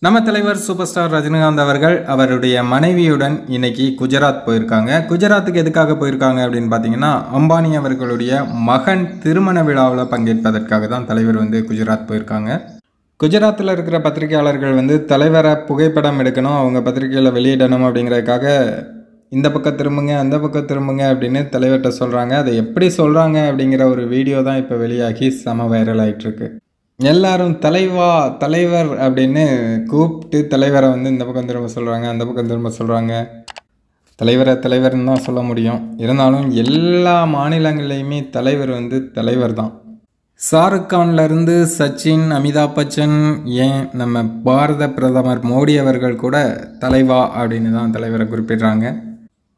நம்ம தலைவர் super star Rajinikanth அவர்கள் அவருடைய மனைவியுடன் இன்னைக்கு குஜராத் போயிருக்காங்க. குஜராத்துக்கு எதுக்காக போயிருக்காங்க அப்படின்னு பார்த்தீங்கன்னா, அம்பானி அவர்களுடைய மகன் திருமண விழாவில் பங்கேற்பதற்காக தான் தலைவர் குஜராத் போயிருக்காங்க. குஜராத்தில் இருக்கிற பத்திரிகையாளர்கள் தலைவரை புகைப்படம் எடுக்கணும், அவங்க பத்திரிகையில் வெளியிடணும் அப்படிங்கிறதுக்காக இந்த பக்கம் திரும்புங்க அந்த பக்கம் திரும்புங்க அப்படின்னு தலைவர்கிட்ட சொல்கிறாங்க. அதை எப்படி சொல்கிறாங்க அப்படிங்கிற ஒரு வீடியோ தான் இப்போ வெளியாகி செம வைரல் ஆகிட்டுருக்கு. எல்லாரும் தலைவா தலைவர் அப்படின்னு கூப்பிட்டு தலைவரை இந்த பக்கம் திரும்ப சொல்கிறாங்க, அந்த பக்கம் திரும்ப சொல்கிறாங்க. தலைவரை தலைவர்னு தான் சொல்ல முடியும். இருந்தாலும் எல்லா மாநிலங்கள்லேயுமே தலைவர் தலைவர் தான். ஷாருக்கான்லேருந்து சச்சின், அமிதாப் பச்சன், ஏன் நம்ம பாரத பிரதமர் மோடி அவர்கள் கூட தலைவா அப்படின்னு தான் தலைவரை குறிப்பிடுறாங்க.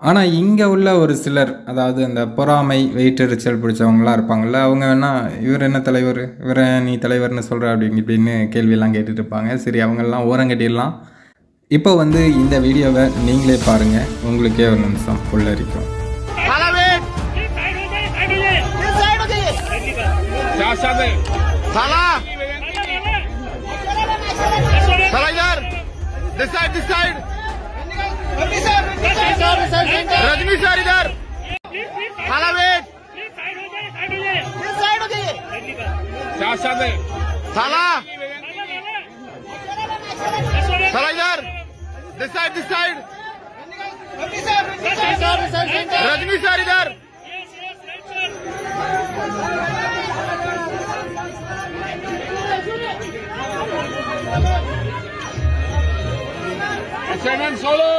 ஆனால் இங்கே உள்ள ஒரு சிலர், அதாவது அந்த பொறாமை வெயிட்டெரிச்சல் பிடிச்சவங்களாம் இருப்பாங்கள்ல, அவங்க வேணால் இவர் என்ன தலைவர், இவரை நீ தலைவர்னு சொல்கிற அப்படின்னு கேள்வியெல்லாம் கேட்டுட்டு இருப்பாங்க. சரி, அவங்களெல்லாம் ஓரங்கட்டிடலாம். இப்போ இந்த வீடியோவை நீங்களே பாருங்கள், உங்களுக்கே ஒரு நிமிஷம் புல்லரிக்கும். रजनी सर इधर खाला वेट साला साला इधर दिस साइड रजनी सर इधर सोलो